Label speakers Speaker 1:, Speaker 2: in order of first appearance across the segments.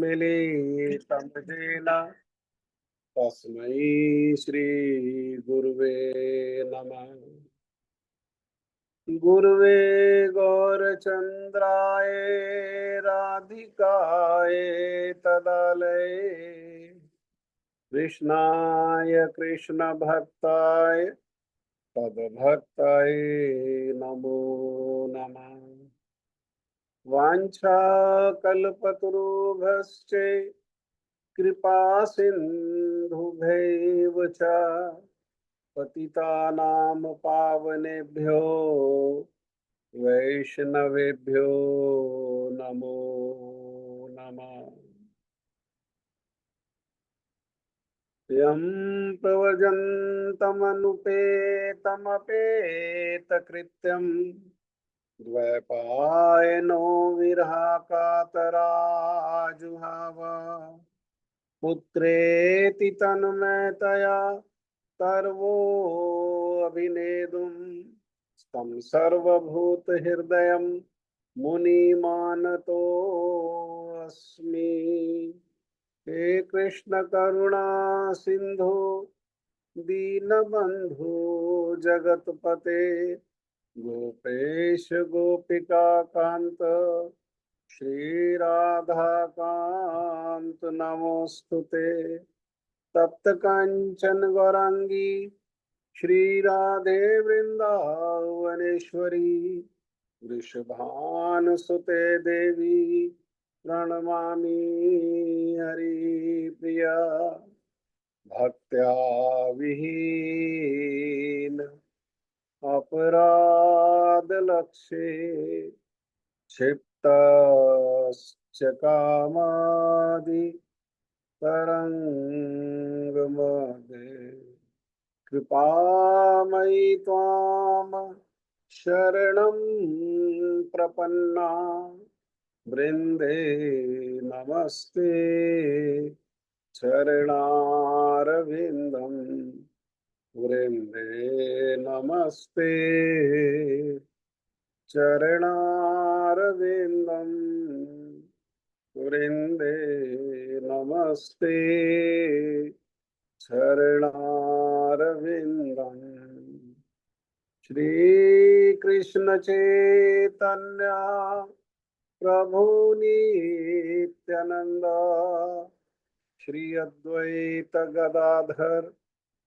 Speaker 1: मिलितं येन तस्मै श्री गुरुवे नमः। गुरुवे गौरचन्द्राय राधिकाय तदालये कृष्णाय कृष्णभक्ताय तद्भक्ताय नमो नमः। वाञ्छाकल्पतरुभ्यश्च कृपा सिन्धुभ्यैव च पतितानां पावनेभ्यो वैष्णवेभ्यो नमो नमः। यं प्रव्रजन्तमनुपेतमपेतकृत्यं द्वैपायनो विरहकातराजुहाव पुत्रेति तन्मयतया सर्वो अभिनेदुं तं सर्वभूतहृदयं मुनिमानतोऽस्मि। हे कृष्ण करुणा सिंधु दीनबंधु जगतपते गोपेश गोपिका कांत श्री राधा कांत नमोस्तुते। तप्त कांचन गौरांगी श्री राधे वृंदावनेश्वरी वृषभानुसुते देवी प्रणमामि हरिप्रिया। भक्त्या विहीन अपराधलक्षे क्षिप्तश्च कामादि तरङ्गमध्ये कृपामयि त्वां शरणं प्रपन्ना वृंदे नमस्ते चरणारविंदम वृंदे नमस्ते चरणारविंदम वृंदे नमस्ते चरणारविंदम। श्री कृष्ण चैतन्य प्रभु नित्यानंद श्री अद्वैत गदाधर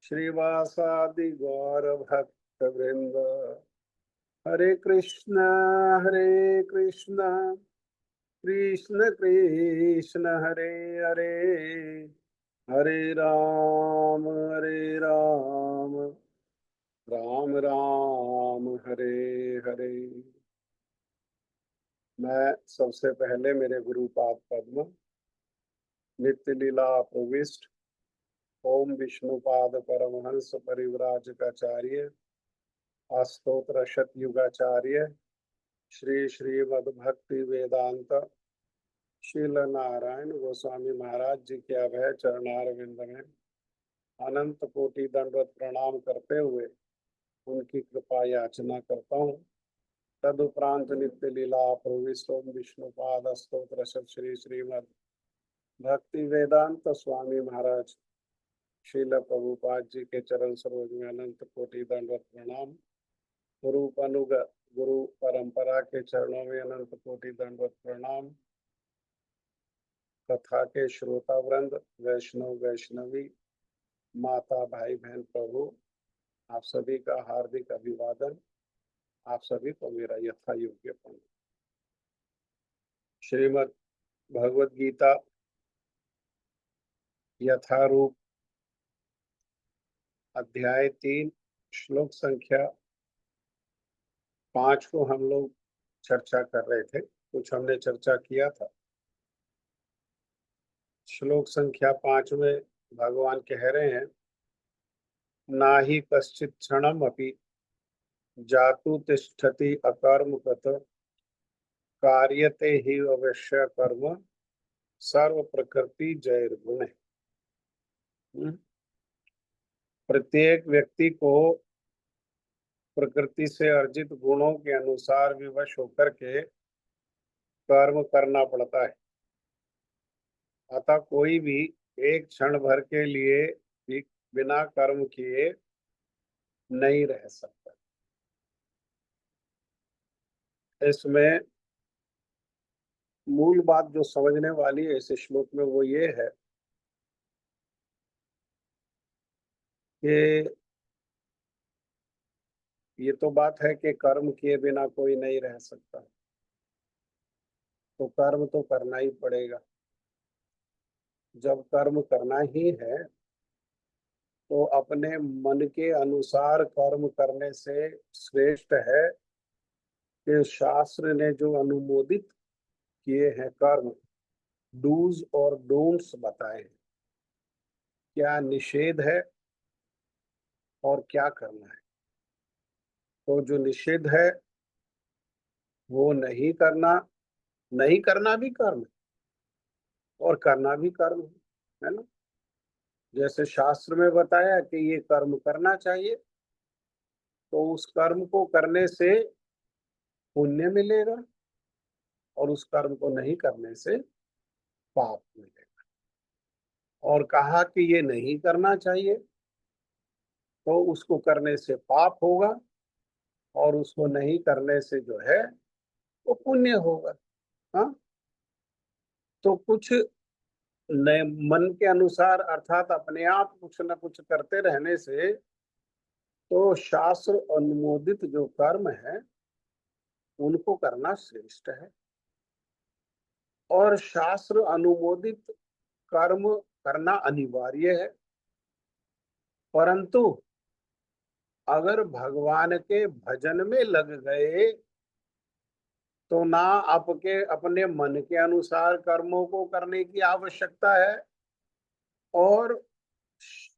Speaker 1: श्रीवासादि गौर भक्त वृंद। हरे कृष्ण कृष्ण कृष्ण हरे हरे हरे राम राम राम हरे हरे। मैं सबसे पहले मेरे गुरुपाद पद्म नित्य लीला प्रविष्ट ओम विष्णुपाद परमहंस परिव्राजकाचार्य अस्तोत्र शतयुगाचार्य श्री श्रीमद् भक्ति वेदांत शील नारायण गोस्वामी महाराज जी के अभय चरणारविंद में अनंत कोटि दंडवत प्रणाम करते हुए उनकी कृपा याचना करता हूँ। तदुपरांत नित्य लीला प्रविष्ट ओम विष्णुपाद स्तोत्र श्री श्रीमद् भक्ति वेदांत स्वामी महाराज शील प्रभुपाद जी के चरण सरोज में अनंत कोटि दंडवत प्रणाम। गुरु अनुग गुरु परंपरा के चरणों में अनंत कोटि दंडवत प्रणाम। कथा के श्रोता वृंद वैष्णव वैष्णवी माता भाई बहन प्रभु आप सभी का हार्दिक अभिवादन। आप सभी को मेरा यथा योग्य प्रणाम। श्रीमद् भगवद गीता यथारूप अध्याय 3 श्लोक संख्या 5 को हम लोग चर्चा कर रहे थे। कुछ हमने चर्चा किया था। श्लोक संख्या 5 में भगवान कह रहे हैं नाहि कश्चित् क्षणम अपि जातु तिष्ठति अकर्मकत कार्यते हि अवश्य कर्म सर्व प्रकृति जैर्गुण। प्रत्येक व्यक्ति को प्रकृति से अर्जित गुणों के अनुसार विवश होकर के कर्म करना पड़ता है। अतः कोई भी एक क्षण भर के लिए भी बिना कर्म किए नहीं रह सकता। इसमें मूल बात जो समझने वाली है इस श्लोक में वो ये है कि ये तो बात है कि कर्म किए बिना कोई नहीं रह सकता, तो कर्म तो करना ही पड़ेगा। जब कर्म करना ही है तो अपने मन के अनुसार कर्म करने से श्रेष्ठ है कि शास्त्र ने जो अनुमोदित किए हैं कर्म, डूज और डोंट्स बताए हैं, क्या निषेध है और क्या करना है। तो जो निषेध है वो नहीं करना, नहीं करना भी कर्म है और करना भी कर्म है ना। जैसे शास्त्र में बताया कि ये कर्म करना चाहिए, तो उस कर्म को करने से पुण्य मिलेगा और उस कर्म को नहीं करने से पाप मिलेगा। और कहा कि ये नहीं करना चाहिए, तो उसको करने से पाप होगा और उसको नहीं करने से जो है वो पुण्य होगा। हाँ, तो कुछ नए मन के अनुसार अर्थात अपने आप कुछ न कुछ करते रहने से तो शास्त्र अनुमोदित जो कर्म है उनको करना श्रेष्ठ है। और शास्त्र अनुमोदित कर्म करना अनिवार्य है, परंतु अगर भगवान के भजन में लग गए तो ना आपके अपने मन के अनुसार कर्मों को करने की आवश्यकता है और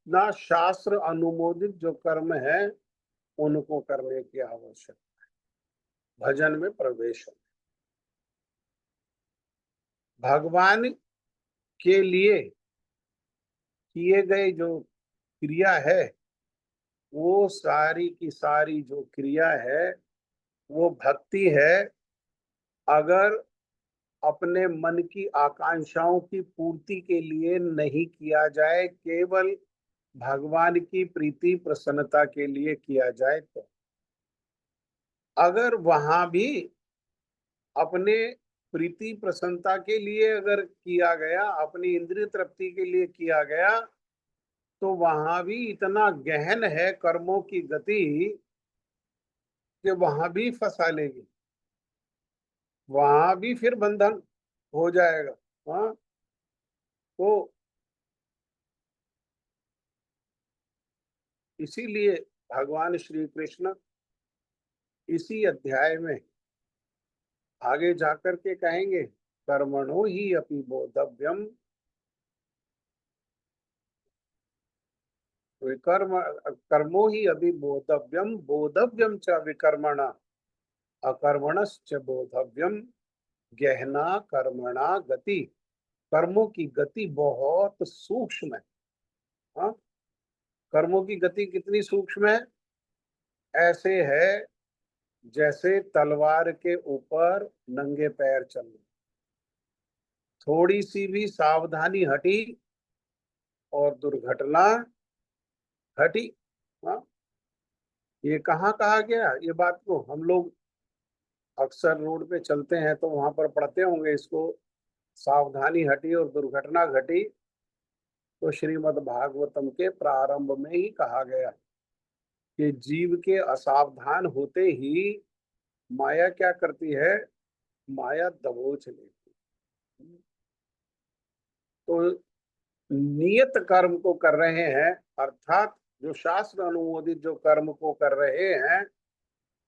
Speaker 1: ना शास्त्र अनुमोदित जो कर्म है उनको करने की आवश्यकता। भजन में प्रवेश है। भगवान के लिए किए गए जो क्रिया है वो सारी की सारी जो क्रिया है वो भक्ति है। अगर अपने मन की आकांक्षाओं की पूर्ति के लिए नहीं किया जाए, केवल भगवान की प्रीति प्रसन्नता के लिए किया जाए, तो अगर वहां भी अपने प्रीति प्रसन्नता के लिए अगर किया गया, अपनी इंद्रिय तृप्ति के लिए किया गया, तो वहां भी इतना गहन है कर्मों की गति कि वहां भी फंसा लेगी, वहां भी फिर बंधन हो जाएगा। हाँ, तो इसीलिए भगवान श्री कृष्ण इसी अध्याय में आगे जाकर के कहेंगे कर्मणो ही अपि बोधव्यम विकर्म, कर्मो ही अभी बोधव्यम बोधव्यम च विकर्मणा अकर्मणश्च बोधव्यम गहना कर्मणा गति। कर्मों की गति बहुत सूक्ष्म है। हाँ, कर्मों की गति कितनी सूक्ष्म है, ऐसे है जैसे तलवार के ऊपर नंगे पैर चलना। थोड़ी सी भी सावधानी हटी और दुर्घटना घटी। हाँ, ये कहाँ कहा गया, ये बात को हम लोग अक्सर रोड पे चलते हैं तो वहां पर पढ़ते होंगे इसको, सावधानी हटी और दुर्घटना घटी। तो श्रीमद् भागवतम के प्रारंभ में ही कहा गया कि जीव के असावधान होते ही माया क्या करती है, माया दबोच लेती है। तो नियत कर्म को कर रहे हैं, अर्थात जो शास्त्र अनुमोदित जो कर्म को कर रहे हैं,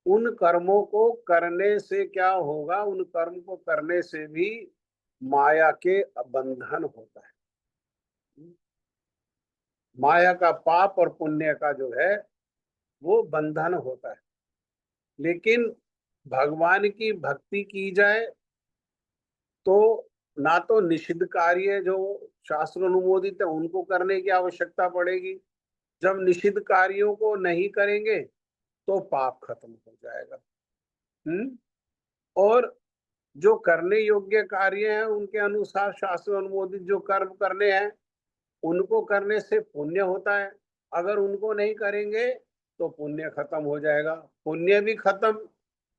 Speaker 1: उन कर्मों को करने से क्या होगा, उन कर्म को करने से भी माया के बंधन होता है। माया का पाप और पुण्य का जो है वो बंधन होता है। लेकिन भगवान की भक्ति की जाए तो ना तो निषिद्ध कार्य जो शास्त्र अनुमोदित है उनको करने की आवश्यकता पड़ेगी। जब निषिद्ध कार्यों को नहीं करेंगे तो पाप खत्म हो जाएगा। और जो करने योग्य कार्य हैं उनके अनुसार शास्त्र अनुमोदित जो कर्म करने हैं उनको करने से पुण्य होता है। अगर उनको नहीं करेंगे तो पुण्य खत्म हो जाएगा, पुण्य भी खत्म,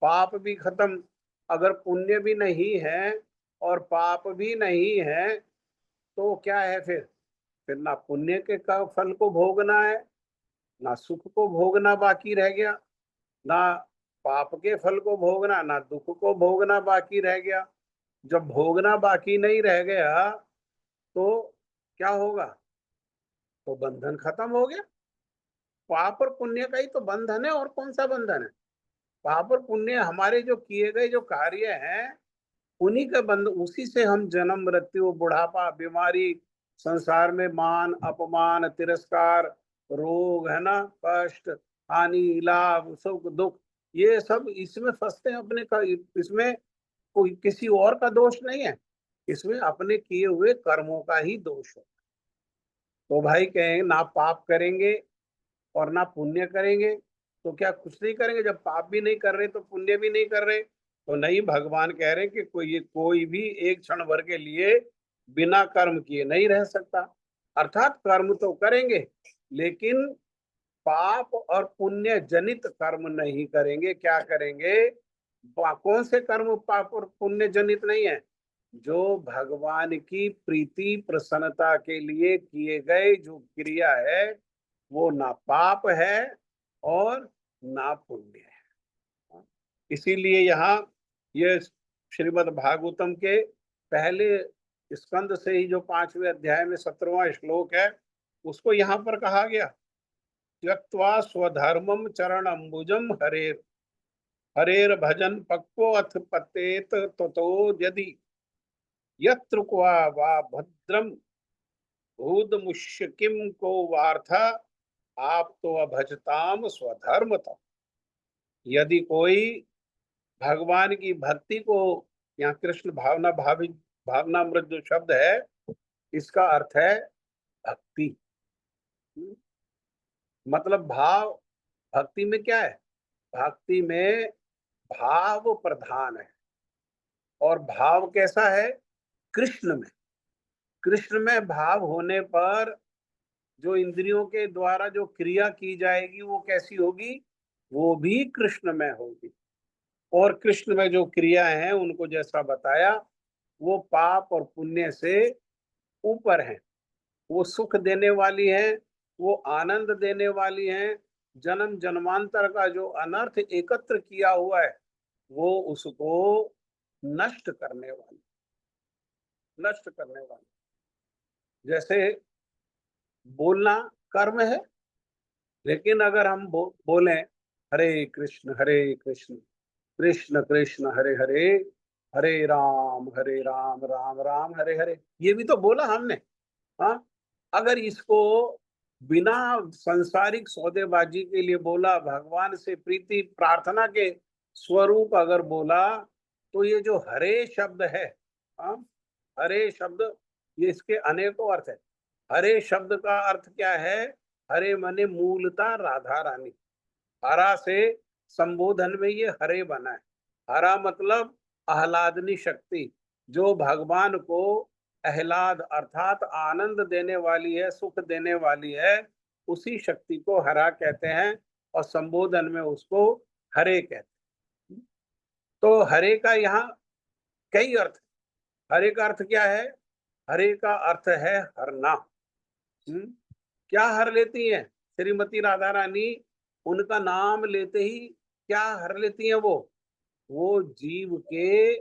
Speaker 1: पाप भी खत्म। अगर पुण्य भी नहीं है और पाप भी नहीं है तो क्या है फिर ना पुण्य के का फल को भोगना है, ना सुख को भोगना बाकी रह गया, ना पाप के फल को भोगना, ना दुख को भोगना बाकी रह गया। जब भोगना बाकी नहीं रह गया तो क्या होगा? तो बंधन खत्म हो गया। पाप और पुण्य का ही तो बंधन है, और कौन सा बंधन है? पाप और पुण्य हमारे जो किए गए जो कार्य हैं उन्हीं का बंध, उसी से हम जन्म मृत्यु बुढ़ापा बीमारी, संसार में मान अपमान तिरस्कार रोग है ना, कष्ट हानि लाभ सुख दुख, ये सब इसमें फंसते हैं अपने का। इसमें कोई किसी और का दोष नहीं है, इसमें अपने किए हुए कर्मों का ही दोष है। तो भाई कहें ना पाप करेंगे और ना पुण्य करेंगे तो क्या कुछ नहीं करेंगे? जब पाप भी नहीं कर रहे तो पुण्य भी नहीं कर रहे तो नहीं। भगवान कह रहे हैं कि कोई भी एक क्षण भर के लिए बिना कर्म किए नहीं रह सकता। अर्थात कर्म तो करेंगे लेकिन पाप और पुण्य जनित कर्म नहीं करेंगे। क्या करेंगे? कौन से कर्म पाप और पुण्य जनित नहीं है? जो भगवान की प्रीति प्रसन्नता के लिए किए गए जो क्रिया है वो ना पाप है और ना पुण्य है। इसीलिए यहाँ ये श्रीमद् भागवतम के पहले स्कंद से ही जो 5वें अध्याय में 17वां श्लोक है उसको यहाँ पर कहा गया, त्यक्त्वा स्वधर्मम चरण अम्बुजम हरेर हरेर भजन पक्वो अथ पतेत ततो यदि यत्र क्वा वा भद्रम भूद मुष्किम को वार्थ आप तो अभजताम स्वधर्म था। यदि कोई भगवान की भक्ति को, यहाँ कृष्ण भावना भावनामृत जो शब्द है इसका अर्थ है भक्ति। मतलब भाव। भक्ति में क्या है? भक्ति में भाव प्रधान है। और भाव कैसा है? कृष्ण में। कृष्ण में भाव होने पर जो इंद्रियों के द्वारा जो क्रिया की जाएगी वो कैसी होगी? वो भी कृष्ण में होगी। और कृष्ण में जो क्रिया है उनको जैसा बताया वो पाप और पुण्य से ऊपर है, वो सुख देने वाली है, वो आनंद देने वाली है। जन्म जन्मांतर का जो अनर्थ एकत्र किया हुआ है वो उसको नष्ट करने वाली, नष्ट करने वाली। जैसे बोलना कर्म है, लेकिन अगर हम बोलें हरे कृष्ण कृष्ण कृष्ण हरे हरे हरे राम राम राम हरे हरे, ये भी तो बोला हमने। हाँ, अगर इसको बिना संसारिक सौदेबाजी के लिए बोला, भगवान से प्रीति प्रार्थना के स्वरूप अगर बोला, तो ये जो हरे शब्द है, हाँ, हरे शब्द, ये इसके अनेकों अर्थ है। हरे शब्द का अर्थ क्या है? हरे माने मूलता राधा रानी। हरा से संबोधन में ये हरे बना है। हरा मतलब आह्लादनी शक्ति, जो भगवान को आह्लाद अर्थात आनंद देने वाली है, सुख देने वाली है, उसी शक्ति को हरा कहते हैं और संबोधन में उसको हरे कहते हैं। तो हरे का यहाँ कई अर्थ। हरे का अर्थ क्या है? हरे का अर्थ है हरना। हम्म, क्या हर लेती हैं श्रीमती राधा रानी? उनका नाम लेते ही क्या हर लेती हैं? वो जीव के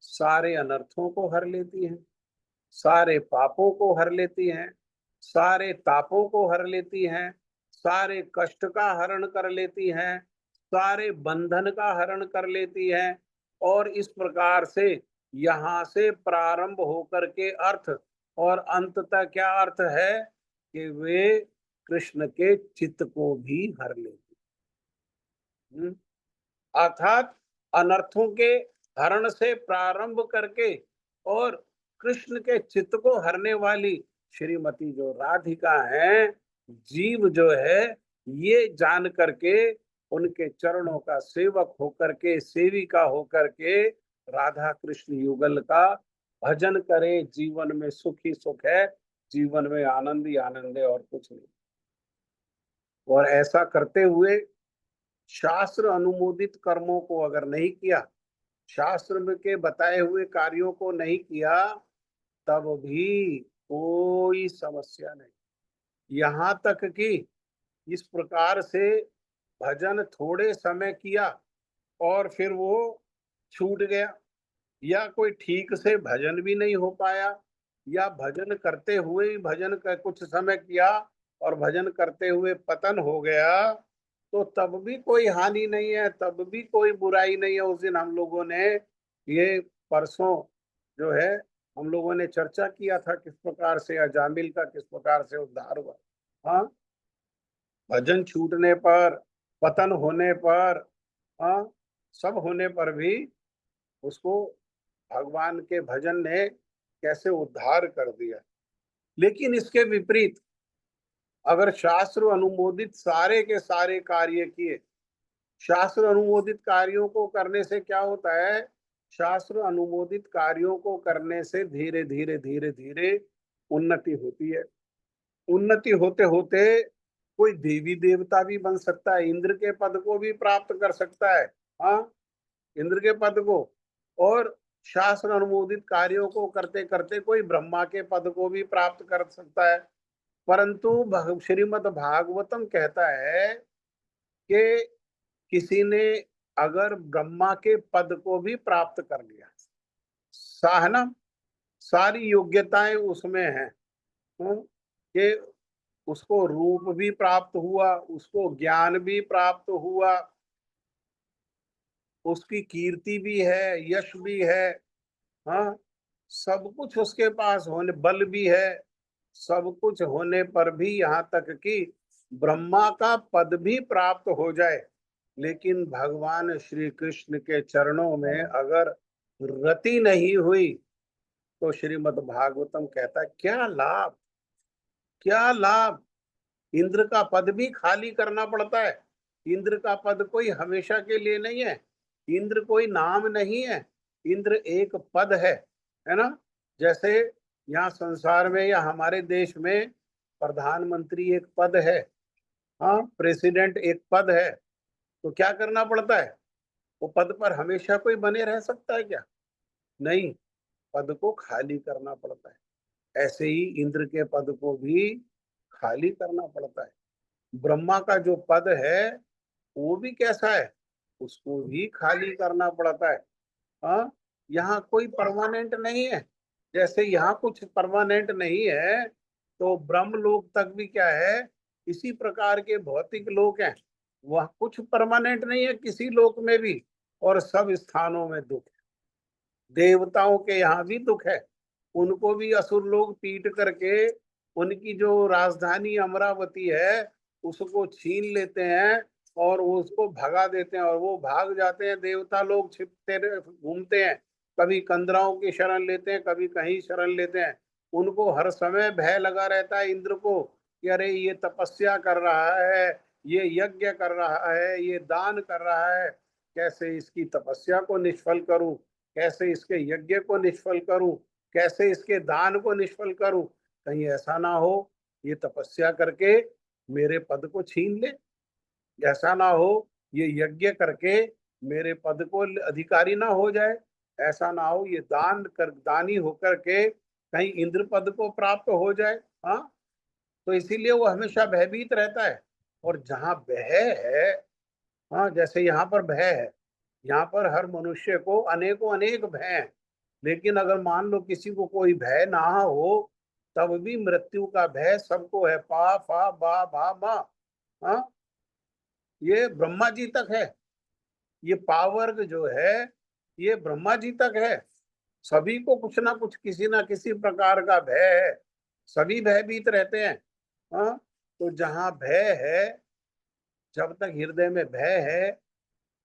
Speaker 1: सारे अनर्थों को हर लेती हैं, सारे पापों को हर लेती हैं, सारे तापों को हर लेती हैं, सारे कष्ट का हरण कर लेती हैं, सारे बंधन का हरण कर लेती हैं। और इस प्रकार से यहाँ से प्रारंभ होकर के अर्थ और अंत तक क्या अर्थ है कि वे कृष्ण के चित्त को भी हर लेती। अर्थात अनर्थों के हरण से प्रारंभ करके और कृष्ण के चित्त को हरने वाली श्रीमती जो राधिका है, जीव जो है, ये जान करके उनके चरणों का सेवक होकर के, सेविका होकर के राधा कृष्ण युगल का भजन करे, जीवन में सुख ही सुख है, जीवन में आनंद ही आनंद है और कुछ नहीं। और ऐसा करते हुए शास्त्र अनुमोदित कर्मों को अगर नहीं किया, शास्त्र में के बताए हुए कार्यों को नहीं किया, तब भी कोई समस्या नहीं। यहाँ तक कि इस प्रकार से भजन थोड़े समय किया और फिर वो छूट गया, या कोई ठीक से भजन भी नहीं हो पाया, या भजन करते हुए ही भजन का कुछ समय किया और भजन करते हुए पतन हो गया, तो तब भी कोई हानि नहीं है, तब भी कोई बुराई नहीं है। उस दिन हम लोगों ने ये परसों जो है हम लोगों ने चर्चा किया था किस प्रकार से अजामिल का किस प्रकार से उद्धार हुआ। हाँ, भजन छूटने पर, पतन होने पर, हाँ, सब होने पर भी उसको भगवान के भजन ने कैसे उद्धार कर दिया। लेकिन इसके विपरीत अगर शास्त्र अनुमोदित सारे के सारे कार्य किए, शास्त्र अनुमोदित कार्यों को करने से क्या होता है, शास्त्र अनुमोदित कार्यों को करने से धीरे धीरे धीरे धीरे उन्नति होती है। उन्नति होते होते कोई देवी देवता भी बन सकता है, इंद्र के पद को भी प्राप्त कर सकता है। हाँ, इंद्र के पद को, और शास्त्र अनुमोदित कार्यों को करते करते कोई ब्रह्मा के पद को भी प्राप्त कर सकता है। परंतु श्रीमद् भागवतम कहता है कि किसी ने अगर ब्रह्मा के पद को भी प्राप्त कर लिया, साहना सारी योग्यताएं उसमें हैं, कि उसको रूप भी प्राप्त हुआ, उसको ज्ञान भी प्राप्त हुआ, उसकी कीर्ति भी है, यश भी है, हाँ, सब कुछ उसके पास होने, बल भी है, सब कुछ होने पर भी यहाँ तक कि ब्रह्मा का पद भी प्राप्त हो जाए, लेकिन भगवान श्री कृष्ण के चरणों में अगर रति नहीं हुई, तो श्रीमद् भागवतम कहता है क्या लाभ, क्या लाभ। इंद्र का पद भी खाली करना पड़ता है। इंद्र का पद कोई हमेशा के लिए नहीं है, इंद्र कोई नाम नहीं है, इंद्र एक पद है ना। जैसे यहाँ संसार में या हमारे देश में प्रधानमंत्री एक पद है, हाँ, प्रेसिडेंट एक पद है, तो क्या करना पड़ता है, वो पद पर हमेशा कोई बने रह सकता है क्या? नहीं, पद को खाली करना पड़ता है। ऐसे ही इंद्र के पद को भी खाली करना पड़ता है। ब्रह्मा का जो पद है वो भी कैसा है, उसको भी खाली करना पड़ता है। हाँ, यहाँ कोई परमानेंट नहीं है। जैसे यहाँ कुछ परमानेंट नहीं है, तो ब्रह्म लोक तक भी क्या है, इसी प्रकार के भौतिक लोक हैं, वह कुछ परमानेंट नहीं है किसी लोक में भी, और सब स्थानों में दुख है। देवताओं के यहाँ भी दुख है, उनको भी असुर लोग पीट करके उनकी जो राजधानी अमरावती है उसको छीन लेते हैं और उसको भगा देते हैं, और वो भाग जाते हैं। देवता लोग छिपते घूमते हैं, कभी कंदराओं की शरण लेते हैं, कभी कहीं शरण लेते हैं। उनको हर समय भय लगा रहता है इंद्र को कि अरे ये तपस्या कर रहा है, ये यज्ञ कर रहा है, ये दान कर रहा है, कैसे इसकी तपस्या को निष्फल करूं, कैसे इसके यज्ञ को निष्फल करूं, कैसे इसके दान को निष्फल करूं। कहीं ऐसा ना हो ये तपस्या करके मेरे पद को छीन ले, ऐसा ना हो ये यज्ञ करके मेरे पद को अधिकारी ना हो जाए, ऐसा ना हो ये दानी होकर के कहीं इंद्र पद को प्राप्त हो जाए। हाँ, तो इसीलिए वो हमेशा भयभीत रहता है। और जहाँ भय है, हाँ, जैसे यहाँ पर भय है, यहाँ पर हर मनुष्य को अनेकों अनेक भय हैं, लेकिन अगर मान लो किसी को कोई भय ना हो, तब भी मृत्यु का भय सबको है, पा फा बा भा मा। हाँ, ये ब्रह्मा जी तक है, ये पावर्ग जो है ये ब्रह्मा जी तक है। सभी को कुछ ना किसी प्रकार का भय है, सभी भयभीत रहते हैं। हाँ, तो जहाँ भय है, जब तक हृदय में भय है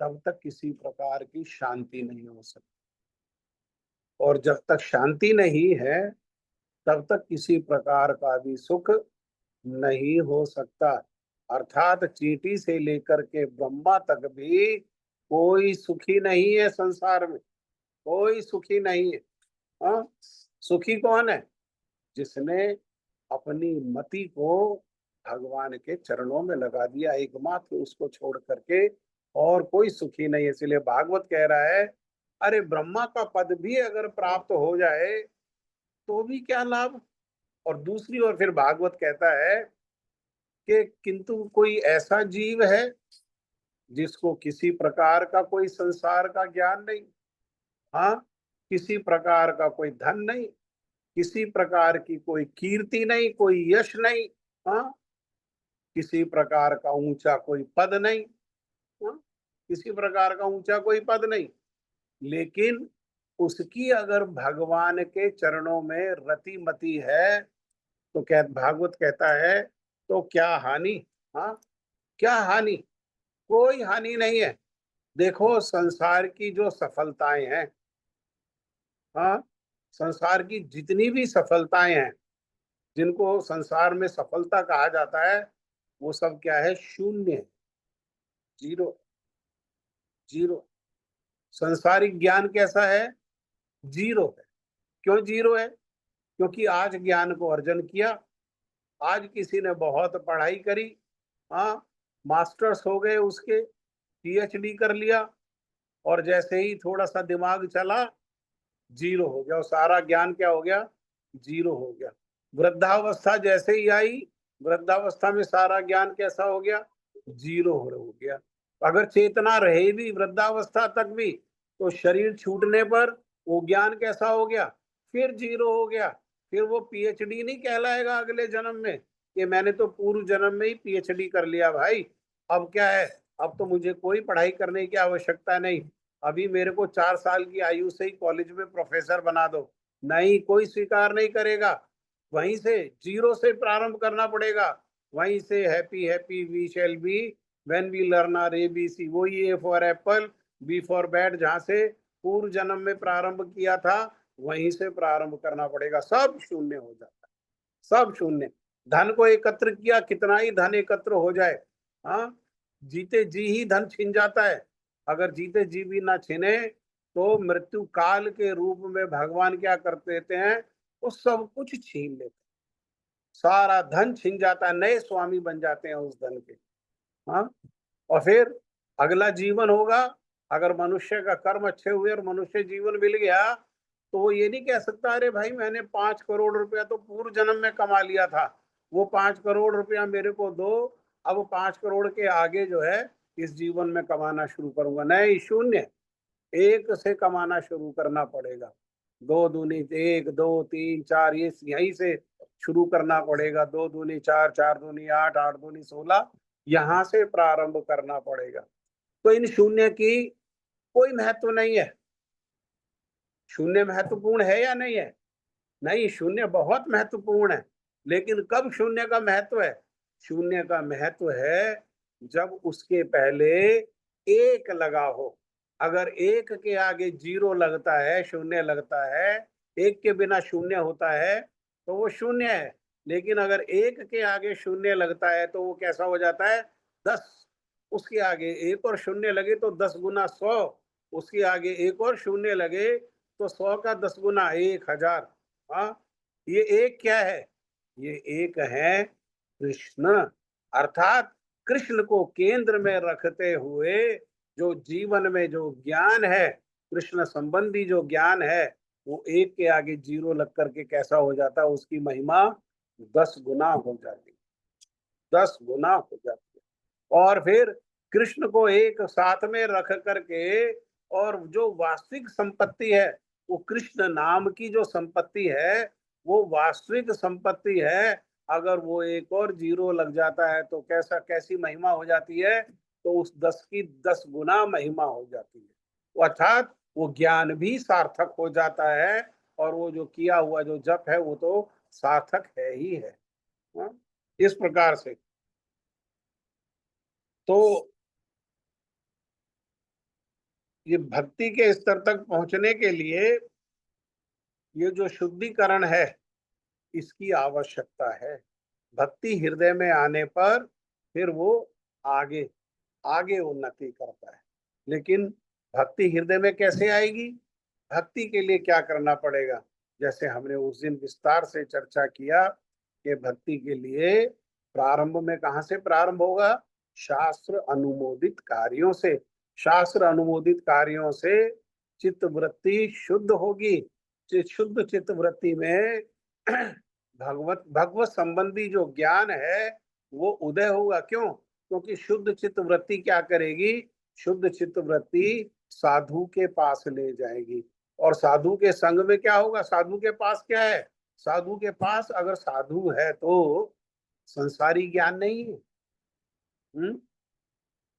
Speaker 1: तब तक किसी प्रकार की शांति नहीं हो सकती, और जब तक शांति नहीं है तब तक किसी प्रकार का भी सुख नहीं हो सकता। अर्थात चींटी से लेकर के ब्रह्मा तक भी कोई सुखी नहीं है संसार में। कोई सुखी नहीं है। हाँ, सुखी कौन है? जिसने अपनी मति को भगवान के चरणों में लगा दिया, एकमात्र उसको छोड़ करके और कोई सुखी नहीं है। इसलिए भागवत कह रहा है, अरे ब्रह्मा का पद भी अगर प्राप्त हो जाए तो भी क्या लाभ। और दूसरी ओर फिर भागवत कहता है कि किंतु कोई ऐसा जीव है जिसको किसी प्रकार का कोई संसार का ज्ञान नहीं, हाँ, किसी प्रकार का कोई धन नहीं, किसी प्रकार की कोई कीर्ति नहीं, कोई यश नहीं, हाँ, किसी प्रकार का ऊंचा कोई पद नहीं, हाँ, किसी प्रकार का ऊंचा कोई पद नहीं, लेकिन उसकी अगर भगवान के चरणों में रति मति है तो भागवत कहता है तो क्या हानि। हाँ, क्या हानि? कोई हानि नहीं है। देखो संसार की जो सफलताएं हैं, हाँ, संसार की जितनी भी सफलताएं हैं, जिनको संसार में सफलता कहा जाता है, वो सब क्या है? शून्य है, जीरो, जीरो। संसारिक ज्ञान कैसा है? जीरो है। क्यों जीरो है? क्योंकि आज ज्ञान को अर्जन किया, आज किसी ने बहुत पढ़ाई करी, हाँ, मास्टर्स हो गए उसके, पीएचडी कर लिया, और जैसे ही थोड़ा सा दिमाग चला, जीरो हो गया, और सारा ज्ञान क्या हो गया? जीरो हो गया। वृद्धावस्था जैसे ही आई, वृद्धावस्था में सारा ज्ञान कैसा हो गया? जीरो हो गया। अगर चेतना रहे भी वृद्धावस्था तक भी, तो शरीर छूटने पर वो ज्ञान कैसा हो गया? फिर जीरो हो गया। फिर वो पीएचडी नहीं कहलाएगा अगले जन्म में कि मैंने तो पूर्व जन्म में ही पीएचडी कर लिया भाई, अब क्या है, अब तो मुझे कोई पढ़ाई करने की आवश्यकता नहीं, अभी मेरे को 4 साल की आयु से ही कॉलेज में प्रोफेसर बना दो। नहीं, कोई स्वीकार नहीं करेगा। वहीं से जीरो से प्रारंभ करना पड़ेगा। वहीं से happy happy we shall be when we learn our ABC, वही A for apple, B for bat, जहां से पूर्व जन्म में प्रारंभ किया था वहीं से प्रारंभ करना पड़ेगा। सब शून्य हो जाता है, सब शून्य। धन को एकत्र किया, कितना ही धन एकत्र हो जाए, हाँ, जीते जी ही धन छिन जाता है। अगर जीते जी भी ना छिने तो मृत्यु काल के रूप में भगवान क्या कर देते हैं? वो सब कुछ छीन लेते हैं, सारा धन छिन जाता है, नए स्वामी बन जाते हैं उस धन के। हाँ, और फिर अगला जीवन होगा, अगर मनुष्य का कर्म अच्छे हुए और मनुष्य जीवन मिल गया, तो वो ये नहीं कह सकता अरे भाई मैंने 5 करोड़ रुपया तो पूर्व जन्म में कमा लिया था, वो 5 करोड़ रुपया मेरे को दो, अब 5 करोड़ के आगे जो है इस जीवन में कमाना शुरू करूंगा। नहीं, शून्य, एक से कमाना शुरू करना पड़ेगा। दो दूनी एक, दो तीन चार, ये यहीं से शुरू करना पड़ेगा। दो दूनी चार, चार दूनी आठ, आठ दूनी 16, यहाँ से प्रारंभ करना पड़ेगा। तो इन शून्य की कोई महत्व नहीं है। शून्य महत्वपूर्ण है या नहीं है? नहीं, शून्य बहुत महत्वपूर्ण है। लेकिन कब शून्य का महत्व है? शून्य का महत्व है जब उसके पहले एक लगा हो। अगर एक के आगे जीरो लगता है, शून्य लगता है, एक के बिना शून्य होता है तो वो शून्य है। लेकिन अगर एक के आगे शून्य लगता है तो वो कैसा हो जाता है? 10। उसके आगे एक और शून्य लगे तो 10 गुना 100, उसके आगे एक और शून्य लगे तो 100 का 10 गुना 1000। हाँ, ये एक क्या है? ये एक है कृष्ण। अर्थात कृष्ण को केंद्र में रखते हुए जो जीवन में जो ज्ञान है, कृष्ण संबंधी जो ज्ञान है, वो एक के आगे जीरो लग करके कैसा हो जाता है? उसकी महिमा 10 गुना हो जाती है, 10 गुना हो जाती है। और फिर कृष्ण को एक साथ में रख करके, और जो वास्तविक संपत्ति है, वो कृष्ण नाम की जो संपत्ति है, वो वास्तविक संपत्ति है। अगर वो एक और जीरो लग जाता है तो कैसा, कैसी महिमा हो जाती है? तो उस 10 की 10 गुना महिमा हो जाती है। अर्थात वो ज्ञान भी सार्थक हो जाता है, और वो जो किया हुआ जो जप है वो तो सार्थक है ही है। हाँ? इस प्रकार से तो ये भक्ति के स्तर तक पहुंचने के लिए ये जो शुद्धिकरण है, इसकी आवश्यकता है। भक्ति हृदय में आने पर फिर वो आगे आगे उन्नति करता है। लेकिन भक्ति हृदय में कैसे आएगी? भक्ति के लिए क्या करना पड़ेगा? जैसे हमने उस दिन विस्तार से चर्चा किया कि भक्ति के लिए प्रारंभ में कहाँ से प्रारंभ होगा? शास्त्र अनुमोदित कार्यों से। शास्त्र अनुमोदित कार्यों से चित्त वृत्ति शुद्ध होगी। शुद्ध चित्त वृत्ति में भगवत संबंधी जो ज्ञान है वो उदय होगा। क्यों? क्योंकि शुद्ध चित्त वृत्ति क्या करेगी? शुद्ध चित्त वृत्ति साधु के पास ले जाएगी। और साधु के संग में क्या होगा? साधु के पास क्या है? साधु के पास अगर साधु है तो संसारी ज्ञान नहीं है।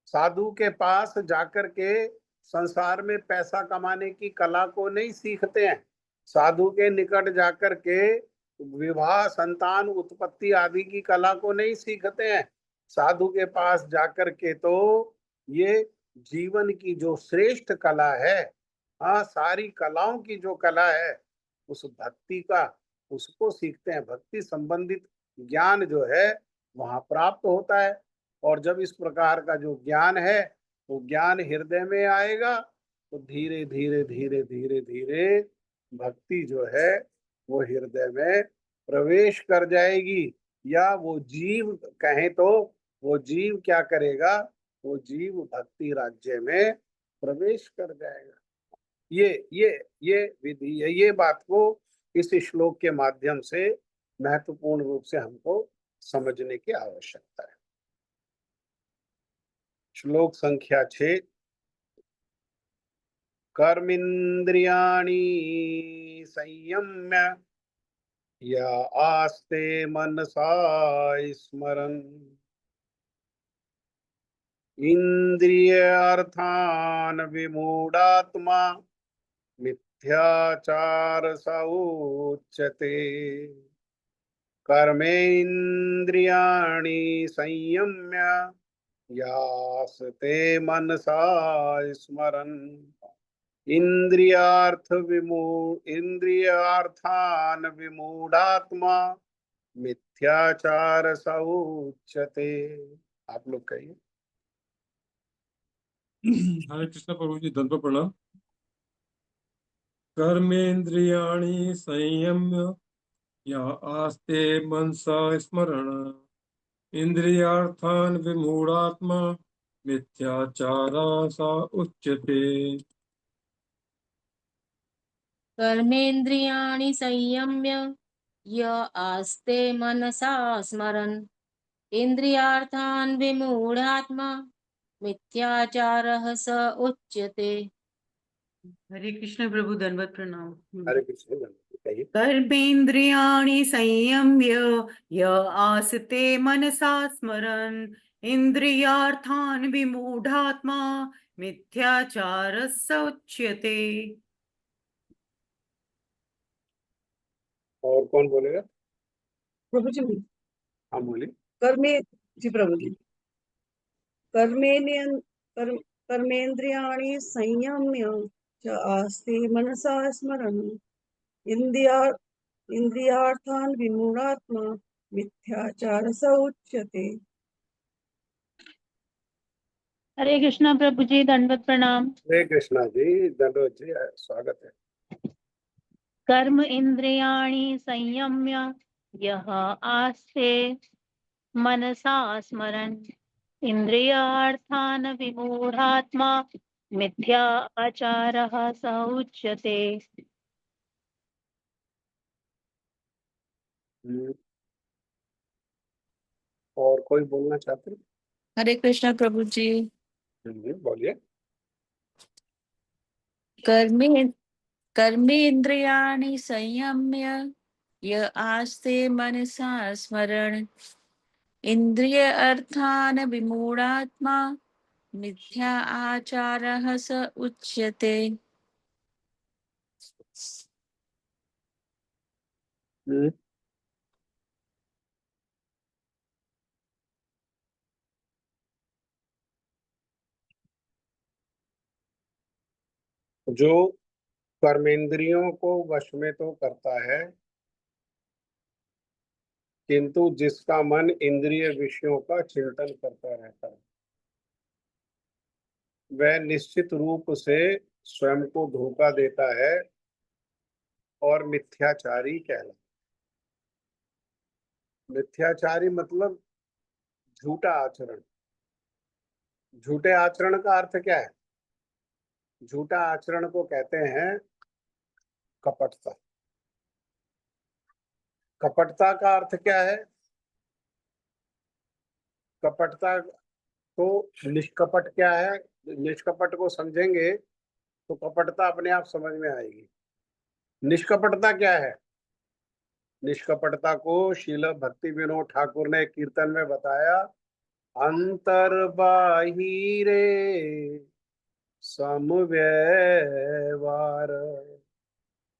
Speaker 1: साधु के पास जाकर के संसार में पैसा कमाने की कला को नहीं सीखते हैं। साधु के निकट जाकर के विवाह, संतान उत्पत्ति आदि की कला को नहीं सीखते हैं। साधु के पास जाकर के तो ये जीवन की जो श्रेष्ठ कला है, हाँ, सारी कलाओं की जो कला है उस भक्ति का, उसको सीखते हैं। भक्ति संबंधित ज्ञान जो है वहां प्राप्त होता है। और जब इस प्रकार का जो ज्ञान है वो ज्ञान हृदय में आएगा तो धीरे धीरे धीरे धीरे धीरे भक्ति जो है वो हृदय में प्रवेश कर जाएगी। या वो जीव कहें तो वो जीव क्या करेगा? वो जीव भक्ति राज्य में प्रवेश कर जाएगा। ये विधि है। ये बात को इस श्लोक के माध्यम से महत्वपूर्ण रूप से हमको समझने की आवश्यकता है। श्लोक संख्या 6। कर्मेन्द्रियाणि संयम्य या आस्ते मनसा स्मरन् इंद्रियार्थान विमूढ़ात्मा मिथ्याचार स उच्यते। कर्मेन्द्रियाणि संयम्य यास्ते मनसा स्मरन् इंद्रियार्थान विमूढ़ात्मा मिथ्याचार स उच्यते। आप लोग कहिए।
Speaker 2: हरे कृष्ण प्रभु जी, दंड प्रणाम। कर्मेन्द्रियाणि संयम्य या आस्ते मनसा स्मरण इंद्रियार्थान विमूढ़ात्मा मिथ्याचारा सा उच्यते।
Speaker 3: कर्मेन्द्रियाणि संयम्य य आस्ते मनसा स्मरन् इंद्रियार्थान् विमूढ़ात्मा मिथ्याचारः स उच्यते।
Speaker 4: हरे कृष्ण प्रभु, दंडवत प्रणाम।
Speaker 1: हरे कृष्ण। कहिए।
Speaker 4: कर्मेन्द्रियाणि संयम्य य आस्ते मनसा स्मरन् इंद्रियार्थान् विमूढ़ात्मा मिथ्याचारः स उच्यते।
Speaker 1: और कौन बोलेगा?
Speaker 5: प्रभु जी,
Speaker 1: हाँ बोलिए।
Speaker 5: कर्मे जी प्रभु जी। कर्मेन्द्रियाणि संयम्य च आस्ते मनसा स्मरन् इंद्रियार्थान् विमूढ़ात्मा मिथ्याचार स उच्यते।
Speaker 3: हरे कृष्णा प्रभु जी, दंडवत प्रणाम।
Speaker 1: हरे कृष्णा जी, दंडवत जी, स्वागत है।
Speaker 3: कर्म इंद्रियाणि संयम्य यः आस्ते मनसा स्मरन् इंद्रियार्थान् विमूढ़ात्मा मिथ्याचारः स उच्यते।
Speaker 1: और कोई बोलना चाहते हैं?
Speaker 6: हरे कृष्णा प्रभु जी।
Speaker 1: बोलिए।
Speaker 6: कर्मेन्द्रियाणि संयम्य य आस्ते मनसा स्मरण इंद्रिय अर्थान विमूढ़ात्मा मिथ्या आचारः स उच्यते।
Speaker 1: जो कर्मेंद्रियों को वश में तो करता है, किंतु जिसका मन इंद्रिय विषयों का चिंतन करता रहता है वह निश्चित रूप से स्वयं को धोखा देता है और मिथ्याचारी कहलाता है। मिथ्याचारी मतलब झूठा आचरण। झूठे आचरण का अर्थ क्या है? झूठा आचरण को कहते हैं कपटता। कपटता का अर्थ क्या है? कपटता तो निष्कपट क्या है? निष्कपट को समझेंगे तो कपटता अपने आप समझ में आएगी। निष्कपटता क्या है? निष्कपटता को श्रील भक्ति विनोद ठाकुर ने कीर्तन में बताया, अंतर बाहिरे समव्यवहार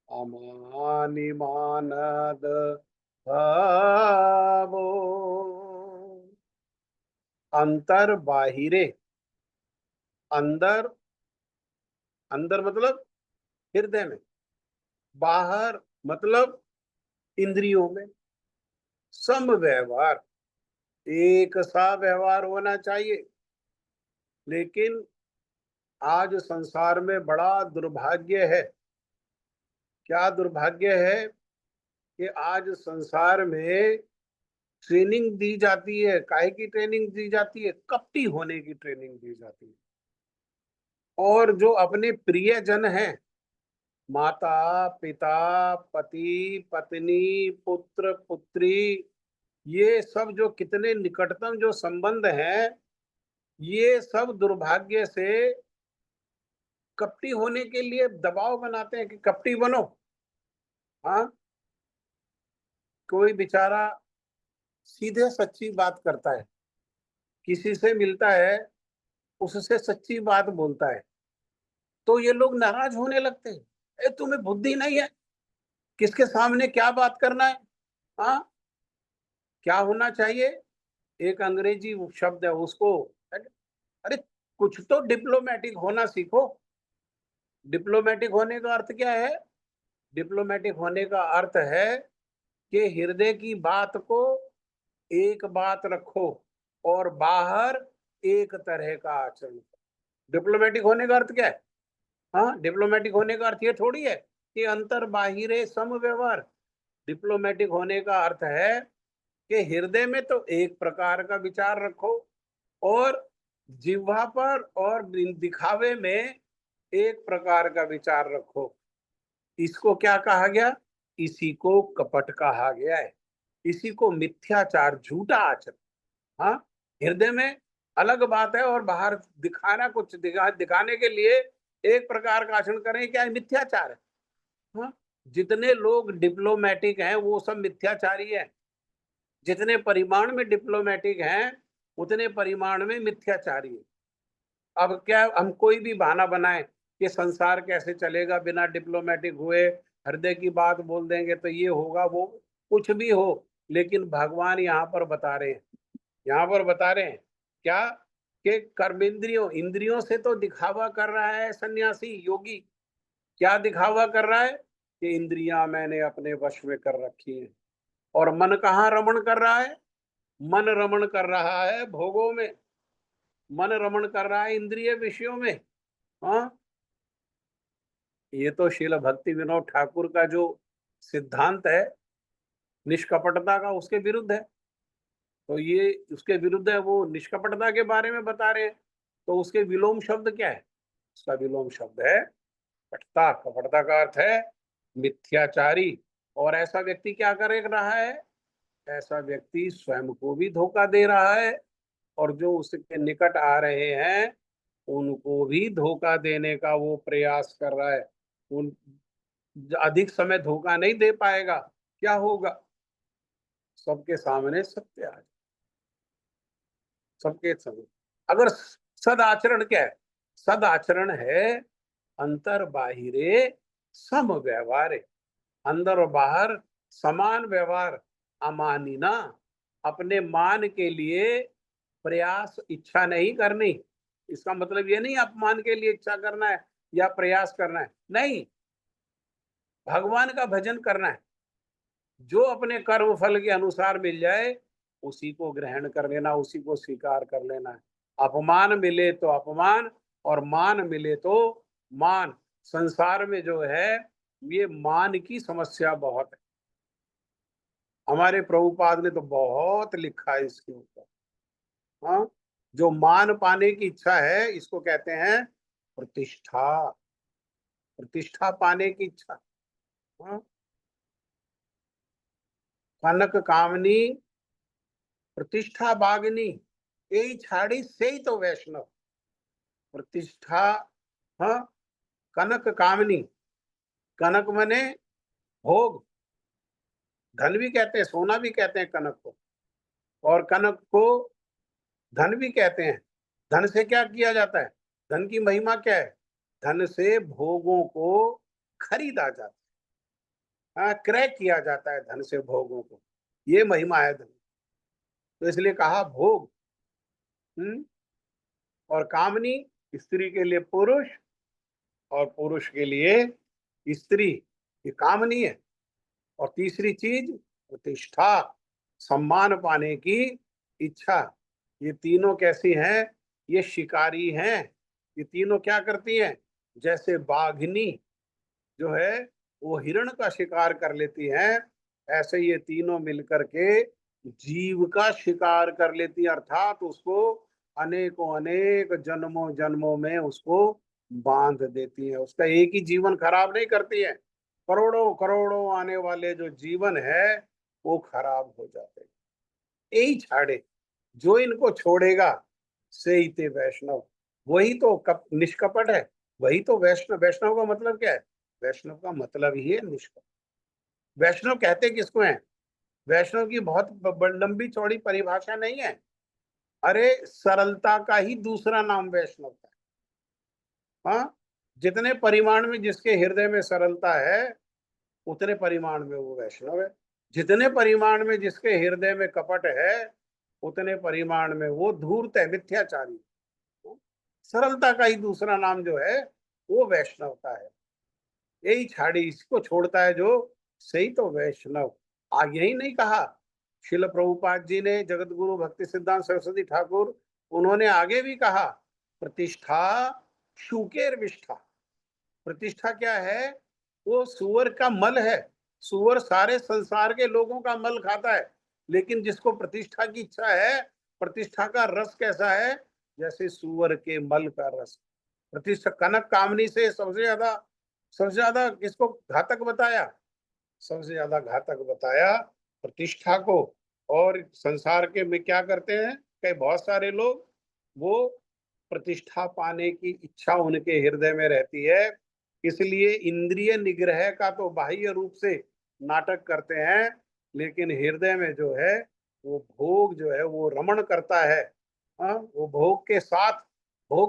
Speaker 1: अमानि मानद भावो। अंतर बाहिरे, अंदर, अंदर मतलब हृदय में, बाहर मतलब इंद्रियों में। सम व्यवहार, एक सा व्यवहार होना चाहिए। लेकिन आज संसार में बड़ा दुर्भाग्य है। क्या दुर्भाग्य है? कि आज संसार में ट्रेनिंग दी जाती है। काहे की ट्रेनिंग दी जाती है? कपटी होने की ट्रेनिंग दी जाती है। और जो अपने प्रियजन हैं, माता पिता, पति पत्नी, पुत्र पुत्री, ये सब जो कितने निकटतम जो संबंध हैं, ये सब दुर्भाग्य से कपटी होने के लिए दबाव बनाते हैं कि कपटी बनो। हाँ, कोई बेचारा सीधे सच्ची बात करता है, किसी से मिलता है, उससे सच्ची बात बोलता है, तो ये लोग नाराज होने लगते हैं। ए, तुम्हें बुद्धि नहीं है? किसके सामने क्या बात करना है? हाँ, क्या होना चाहिए? एक अंग्रेजी शब्द है उसको, अरे कुछ तो डिप्लोमेटिक होना सीखो। डिप्लोमेटिक होने का अर्थ क्या है? डिप्लोमेटिक होने का अर्थ है कि हृदय की बात को एक बात रखो और बाहर एक तरह का आचरण। डिप्लोमेटिक होने का अर्थ क्या है? हाँ, डिप्लोमेटिक होने का अर्थ ये थोड़ी है कि अंतर बाहिरे सम व्यवहार। डिप्लोमेटिक होने का अर्थ है कि हृदय में तो एक प्रकार का विचार रखो और जिह्वा पर और दिखावे में एक प्रकार का विचार रखो। इसको क्या कहा गया? इसी को कपट कहा गया है। इसी को मिथ्याचार, झूठा आचरण। हाँ, हृदय में अलग बात है और बाहर दिखाना, कुछ दिखाने के लिए एक प्रकार का आचरण करें, क्या मिथ्याचार है। हाँ, जितने लोग डिप्लोमेटिक हैं वो सब मिथ्याचारी हैं। जितने परिमाण में डिप्लोमेटिक हैं उतने परिमाण में मिथ्याचारी है। अब क्या हम कोई भी बहाना बनाए कि संसार कैसे चलेगा बिना डिप्लोमेटिक हुए, हृदय की बात बोल देंगे तो ये होगा, वो कुछ भी हो, लेकिन भगवान यहाँ पर बता रहे हैं, यहाँ पर बता रहे हैं क्या? कि कर्मेंद्रियों, इंद्रियों से तो दिखावा कर रहा है सन्यासी योगी। क्या दिखावा कर रहा है? कि इंद्रियां मैंने अपने वश में कर रखी है। और मन कहाँ रमण कर रहा है? मन रमण कर रहा है भोगों में, मन रमण कर रहा है इंद्रिय विषयों में। हाँ, ये तो श्रील भक्ति विनोद ठाकुर का जो सिद्धांत है निष्कपटता का, उसके विरुद्ध है। तो ये उसके विरुद्ध है, वो निष्कपटता के बारे में बता रहे हैं। तो उसके विलोम शब्द क्या है? उसका विलोम शब्द है कपटता। कपटता का अर्थ है मिथ्याचारी। और ऐसा व्यक्ति क्या कर रहा है? ऐसा व्यक्ति स्वयं को भी धोखा दे रहा है और जो उसके निकट आ रहे हैं उनको भी धोखा देने का वो प्रयास कर रहा है। उन अधिक समय धोखा नहीं दे पाएगा। क्या होगा? सबके सामने सत्य आ जाए, सबके सामने। अगर सद आचरण क्या है? सद आचरण है अंतर बाहिरे सम व्यवहार। अंदर और बाहर समान व्यवहार। अमानिना, अपने मान के लिए प्रयास, इच्छा नहीं करनी। इसका मतलब ये नहीं अपमान के लिए इच्छा करना है या प्रयास करना है, नहीं, भगवान का भजन करना है। जो अपने कर्म फल के अनुसार मिल जाए उसी को ग्रहण कर लेना, उसी को स्वीकार कर लेना है। अपमान मिले तो अपमान और मान मिले तो मान, संसार में जो है ये मान की समस्या बहुत है। हमारे प्रभुपाद ने तो बहुत लिखा है इसके ऊपर। हाँ, जो मान पाने की इच्छा है इसको कहते हैं प्रतिष्ठा। प्रतिष्ठा पाने की इच्छा। हाँ, कनक कामनी प्रतिष्ठा बागनी, यही छाड़ी से ही तो वैष्णव। प्रतिष्ठा, हाँ, कनक कामनी, कनक मने भोग, धन भी कहते हैं, सोना भी कहते हैं कनक को, और कनक को धन भी कहते हैं। धन से क्या किया जाता है? धन की महिमा क्या है? धन से भोगों को खरीदा जाता है। हाँ, क्रय किया जाता है धन से भोगों को, ये महिमा है धन। तो इसलिए कहा भोग। और कामनी, स्त्री के लिए पुरुष और पुरुष के लिए स्त्री, ये कामनी है। और तीसरी चीज प्रतिष्ठा, सम्मान पाने की इच्छा। ये तीनों कैसी हैं? ये शिकारी हैं। ये तीनों क्या करती हैं? जैसे बाघिनी जो है वो हिरण का शिकार कर लेती हैं, ऐसे ये तीनों मिलकर के जीव का शिकार कर लेती है, अर्थात उसको अनेकों अनेक जन्मों जन्मों में उसको बांध देती है। उसका एक ही जीवन खराब नहीं करती है, करोड़ों करोड़ों आने वाले जो जीवन है वो खराब हो जाते हैं। यही छाड़े, जो इनको छोड़ेगा से ही ते वैष्णव, वही तो निष्कपट है, वही तो वैष्णव। वैष्णव का मतलब क्या है? वैष्णव का मतलब ही है निष्कपट। वैष्णव कहते किसको हैं? वैष्णव की बहुत लंबी चौड़ी परिभाषा नहीं है। अरे सरलता का ही दूसरा नाम वैष्णव का है। हाँ, जितने परिमाण में जिसके हृदय में सरलता है उतने परिमाण में वो वैष्णव है। जितने परिमाण में जिसके हृदय में कपट है उतने परिमाण में वो धूर्त है, मिथ्याचारी। सरलता का ही दूसरा नाम जो है वो वैष्णव का है। यही छाड़ी, इसको छोड़ता है जो, सही तो वैष्णव। आगे ही नहीं कहा शिल प्रभुपाद जी ने, जगत गुरु भक्ति सिद्धांत सरस्वती ठाकुर, उन्होंने आगे भी कहा प्रतिष्ठा शुकेर विष्ठा। प्रतिष्ठा क्या है? वो सुअर का मल है। सुअर सारे संसार के लोगों का मल खाता है, लेकिन जिसको प्रतिष्ठा की इच्छा है, प्रतिष्ठा का रस कैसा है? जैसे सुअर के मल का रस। प्रतिष्ठा कनक कामनी से सबसे ज्यादा किसको घातक बताया? सबसे ज्यादा घातक बताया प्रतिष्ठा को। और संसार के में क्या करते हैं कई बहुत सारे लोग, वो प्रतिष्ठा पाने की इच्छा उनके हृदय में रहती है, इसलिए इंद्रिय निग्रह का तो बाह्य रूप से नाटक करते हैं, लेकिन हृदय में जो है वो भोग जो है वो रमण करता है। वो भोग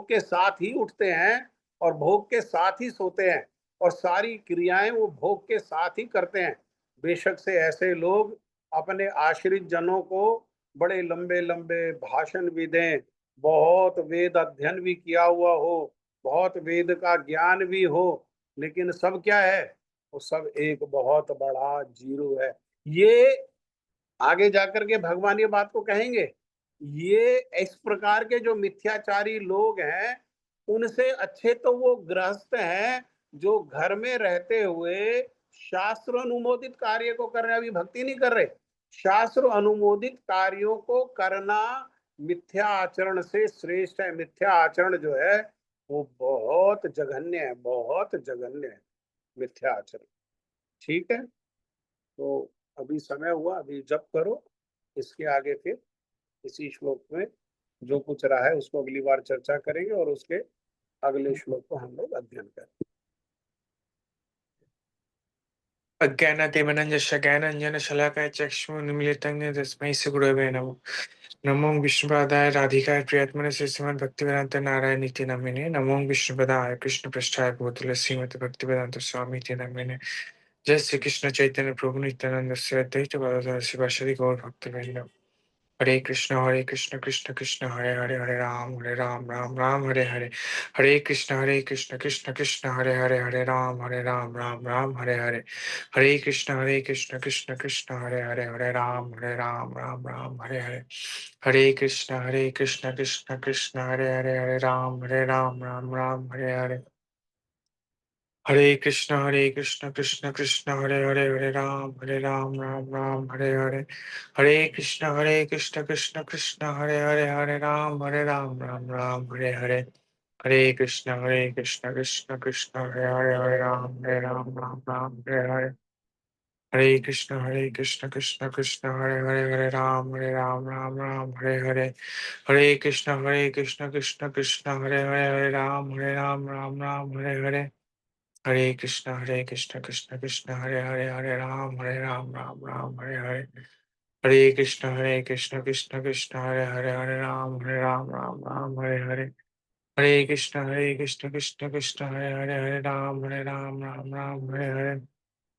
Speaker 1: के साथ ही उठते हैं और भोग के साथ ही सोते हैं, और सारी क्रियाएं वो भोग के साथ ही करते हैं। बेशक से ऐसे लोग अपने आश्रित जनों को बड़े लंबे लंबे भाषण भी दें, बहुत वेद अध्ययन भी किया हुआ हो, बहुत वेद का ज्ञान भी हो, लेकिन सब क्या है? वो सब एक बहुत बड़ा जीरो है। ये आगे जाकर के भगवान ये बात को कहेंगे। ये इस प्रकार के जो मिथ्याचारी लोग हैं उनसे अच्छे तो वो गृहस्थ हैं जो घर में रहते हुए शास्त्र अनुमोदित कार्य को कर रहे हैं। अभी भक्ति नहीं कर रहे, शास्त्र अनुमोदित कार्यों को करना मिथ्या आचरण से श्रेष्ठ है। मिथ्या आचरण जो है वो बहुत जघन्य है, बहुत जघन्य है मिथ्या आचरण। ठीक है, तो अभी समय हुआ, अभी जप करो। इसके आगे फिर इसी श्लोक में जो कुछ रहा है उसको अगली बार चर्चा करेंगे, और उसके अगले श्लोक को हम लोग अध्ययन करेंगे।
Speaker 7: अज्ञानातिमनञ्जस्य ज्ञानाञ्जनशलाकाय चक्षुरुन्मीलितं येन तस्मै श्रीगुरवे नमः। नमो विष्णुपादाय राधिकाय प्रियात्मने श्रीमद्भक्तिवेदान्त नारायण नित्य नमिने। नमो विष्णुपदाय कृष्णपृष्ठाय भूतले श्रीमद् भक्तिवेदांत स्वामी नित्य नमिने। जय श्री कृष्ण चैतन्य प्रभु नित्यानंद श्री अद्वैत गदाधर शिवासादि गौर भक्तवृंद। हरे कृष्ण कृष्ण कृष्ण हरे हरे, हरे राम राम राम हरे हरे। हरे कृष्ण कृष्ण कृष्ण हरे हरे राम राम राम हरे हरे। हरे कृष्ण कृष्ण कृष्ण हरे राम राम हरे हरे। हरे कृष्ण कृष्ण कृष्ण हरे Ram Ram Ram Hare Hare. Hare Krishna, Krishna Krishna, Hare Ram, Ram Ram, Hare Hare. Hare Krishna, Krishna Krishna, Hare Ram, Ram Ram, Hare Hare. Hare Krishna, Krishna Krishna, Hare Ram, Ram Ram, Hare Hare. Hare Krishna, Krishna Hare Ram, Ram Hare Hare. Hare Krishna, Krishna Hare Ram, Ram Hare Hare. Hare Krishna, Krishna Hare Ram, Ram Hare Hare. Hare Krishna, Krishna Hare Ram, Ram Hare Hare. Hare Krishna, Krishna Hare Ram, Ram Hare Hare.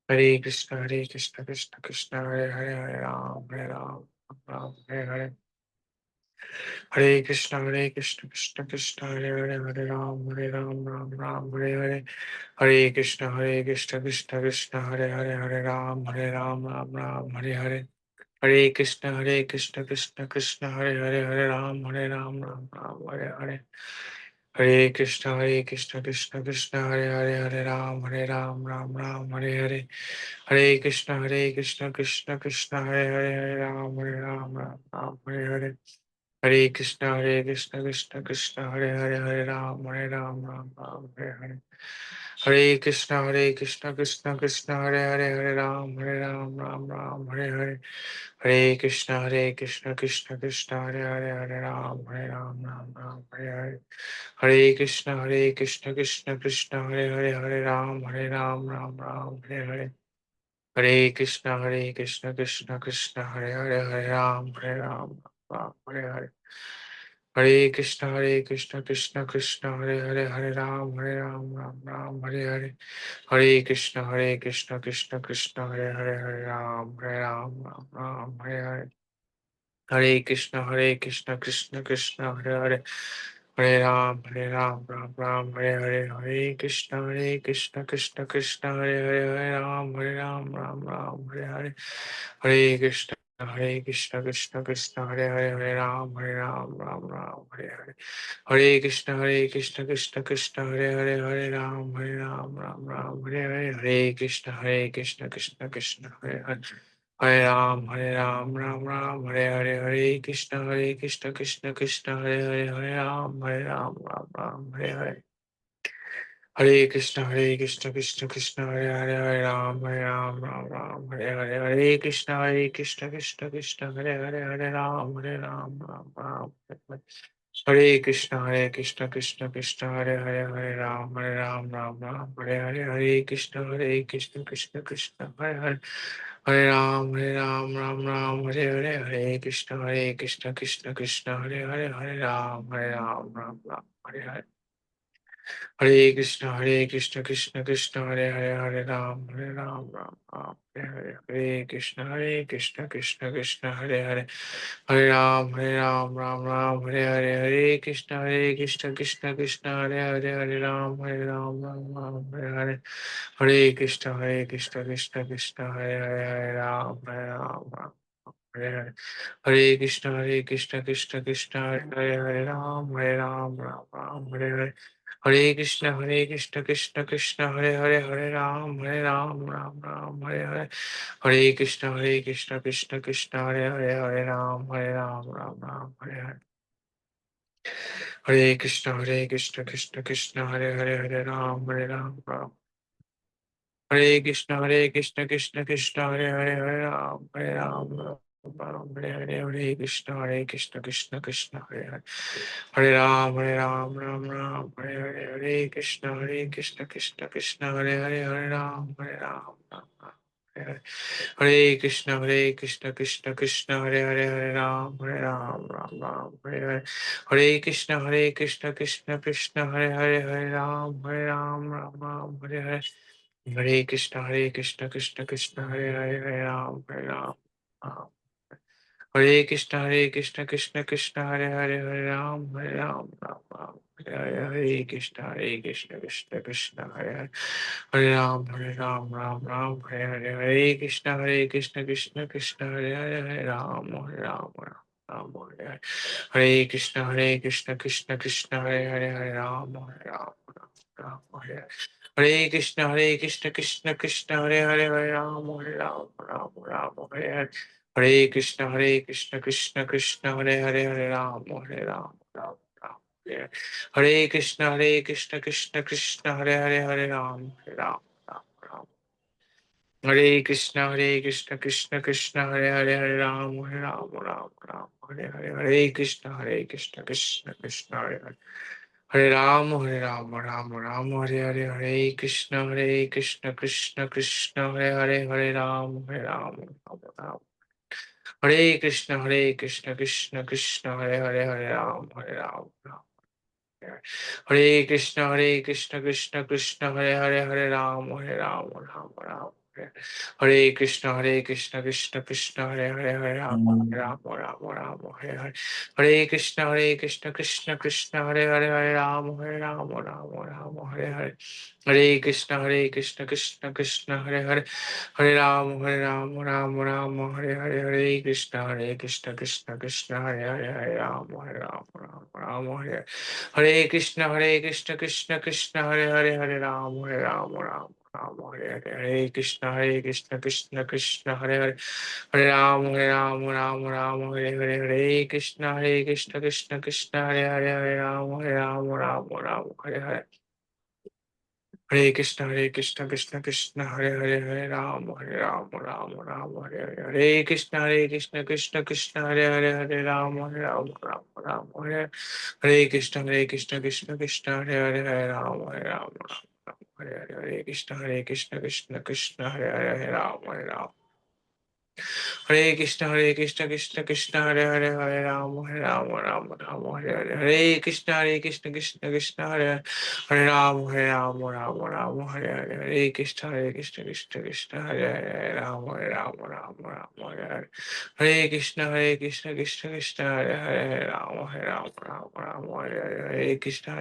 Speaker 7: Hare Krishna, Krishna Hare Ram, Ram Hare Hare. Hare Krishna, Krishna Hare Ram, Ram Hare Hare. Hare Krishna, Krishna Hare Ram, Ram Hare Hare. Hare Krishna, Krishna Hare Ram, Ram Hare Hare. Hare Krishna, Krishna Hare Ram, Ram Hare Hare. Hare Krishna, Krishna Hare Ram, Ram Hare Hare. Hare Krishna, Krishna Hare Ram, Ram Hare Hare. Hare Krishna, Krishna Hare Ram, Ram Hare Hare. Hare Krishna, Krishna Hare Ram, Ram Hare Hare. Hare Krishna, Krishna Hare Ram, Ram Hare Hare. Hare Krishna, Krishna Hare Ram, Ram Hare Hare. Hare Krishna, Krishna Hare Ram, Ram Hare Hare. Hare Krishna, Krishna Hare Ram, Ram Hare Hare. Hare Krishna, Krishna Hare Ram, Ram Hare Hare. Hare Krishna, Krishna Hare Ram, Hare Hare. Hare Krishna, Krishna Hare Ram, Ram Hare Hare. Hare Krishna, Krishna Hare Ram, Hare Hare. Hare Krishna, Krishna Hare Hare. Hare Ram, Hare Hare, Hare Krishna, Krishna Hare Ram, Hare Hare. Hare Krishna, Krishna Hare Ram, Hare Hare, Hare Krishna, Krishna Hare Ram, Hare Krishna, Krishna Hare Ram, Hare Hare, Hare Krishna, Krishna Hare Hare. Hare Ram, Hare Hare, Hare Krishna, Krishna Hare Ram, Hare Hare. Hare Krishna, Krishna Hare Ram, Ram Hare Hare, Hare Krishna, Krishna Hare Ram, Hare Hare, Hare Krishna, Krishna Hare Ram, Hare Hare, Hare Krishna, Krishna Hare Ram, Hare Hare. Hare Krishna, Krishna Hare Ram, Hare Hare. Hare Krishna, Krishna Hare Ram, Hare Hare. Hare Krishna, Krishna Hare Ram, Hare Hare. Hare Krishna, Krishna Hare Ram. Hare Krishna, Krishna Hare Ram, Hare Krishna, Krishna Hare Ram, Hare Krishna, Krishna Hare Ram, Hare Krishna, Krishna Hare Ram, Hare Krishna, Krishna Hare Ram, Hare Hare Krishna, Krishna Hare Ram. Hare Krishna, Krishna Hare Ram, Hare Krishna, Krishna Hare Ram, Hare Krishna, Krishna Hare Ram, Hare Krishna, Krishna Hare Ram, Hare Ram. Hare Krishna Krishna Krishna Hare Hare Hare Ram Ram Hare Hare Hare Krishna Krishna Krishna Hare Hare Hare Ram Ram Hare Hare Krishna Krishna Krishna Hare Hare Hare Ram Ram Hare Krishna Krishna Hare Hare Hare Ram Hare Hare Hare Krishna Krishna Hare Hare Hare Ram Hare Hare Krishna Krishna Hare Hare Hare Ram Hare Krishna Krishna Hare Hare Ram Hare Krishna Krishna Hare Ram Hare Krishna Krishna Hare Ram Hare Krishna Krishna Hare Ram Hare Krishna Hare Ram Hare Krishna Hare Krishna Hare Ram Hare Krishna Hare Krishna Hare Hare Krishna Hare Krishna Hare Ram Hare Krishna Hare Ram Hare Krishna Hare Ram Hare Krishna Hare Ram Hare Krishna